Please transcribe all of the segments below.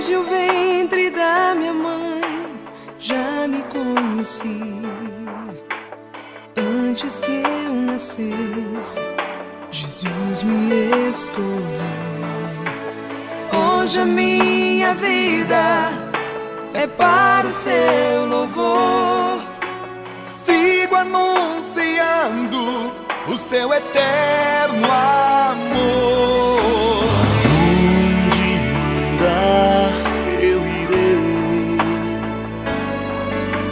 Desde o ventre da minha mãe já me conheci. Antes que eu nascesse, Jesus me escolheu. Hoje a minha vida é para o seu louvor. Sigo anunciando o seu eterno amor. Onde mandar eu irei,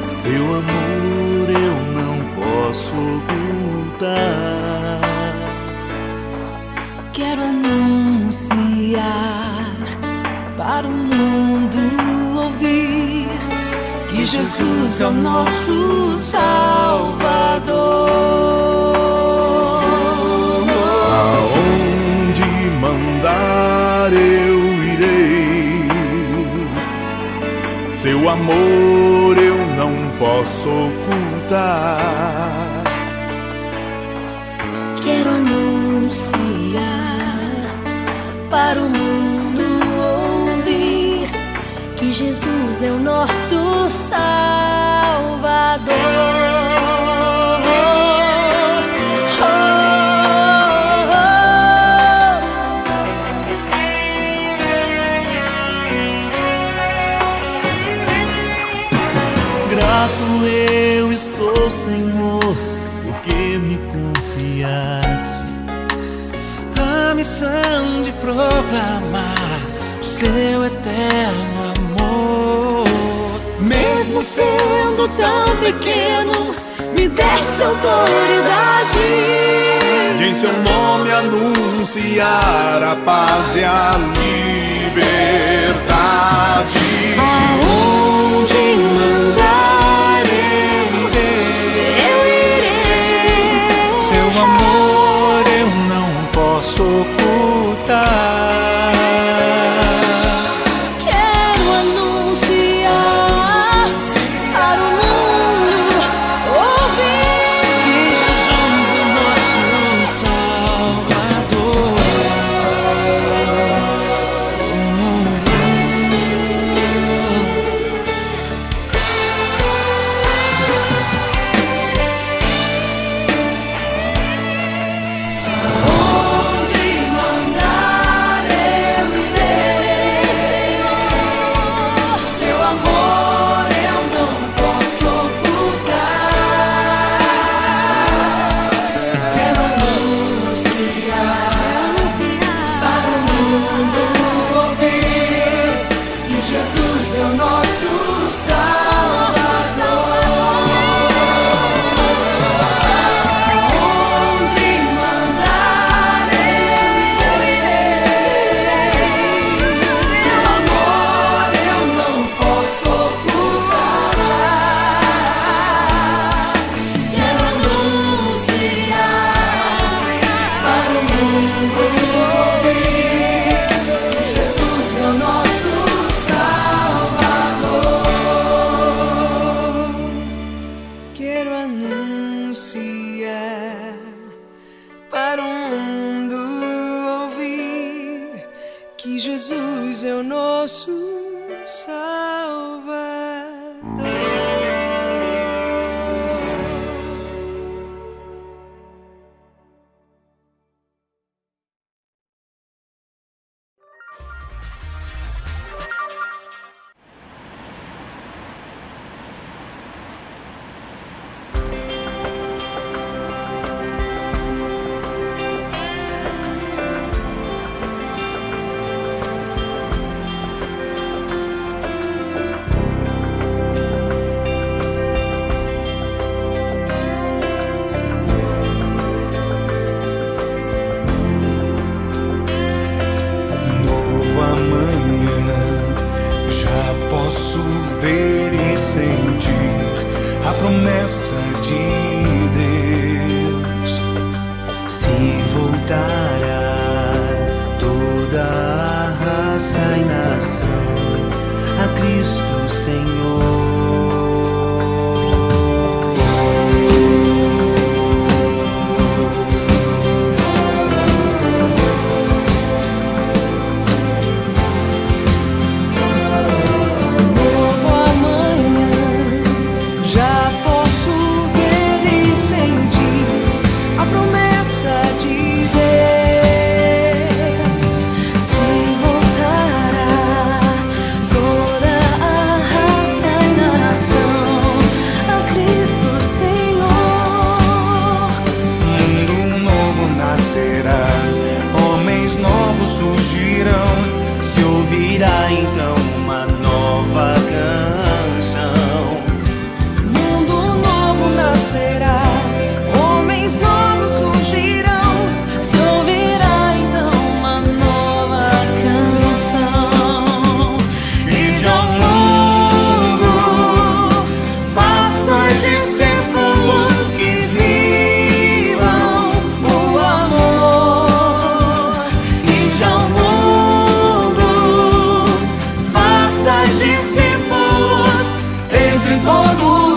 seu amor eu não posso ocultar. Quero anunciar para o mundo ouvir que Jesus é o nosso Salvador. Aonde mandar eu irei, seu amor eu não posso ocultar. Quero anunciar para o mundo ouvir que Jesus é o nosso Salvador. Grato eu estou, Senhor, porque me confiaste A missão de proclamar o seu eterno amor. Mesmo sendo tão pequeno, me desse autoridade de em seu nome anunciar a paz e a liberdade. Aonde mandar eu irei. Seu amor eu não posso ocultar. Quero anunciar para o mundo ouvir que Jesus é o nosso Salvador. Onde mandar eu irei, Senhor. Seu amor eu não posso ocultar. Quero anunciar para o mundo ouvir que Jesus é o nosso Salvador. Onde mandar eu irei. Seu amor eu não posso ocultar. Quero anunciar para o mundo ouvir que Jesus é o nosso Salvador. Quero anunciar para o mundo ouvir que Jesus é o nosso Salvador. Novo amanhã, já posso ver e sentir a promessa de Deus. Se voltará toda a raça e nação a Cristo Senhor. ouvirá então uma nova canção. Mundo novo nascerá, homens novos surgirão. Se ouvirá então uma nova canção. Ide ao mundo, faça discípulos que vivam o amor. Ide ao mundo, faça discípulos entre todos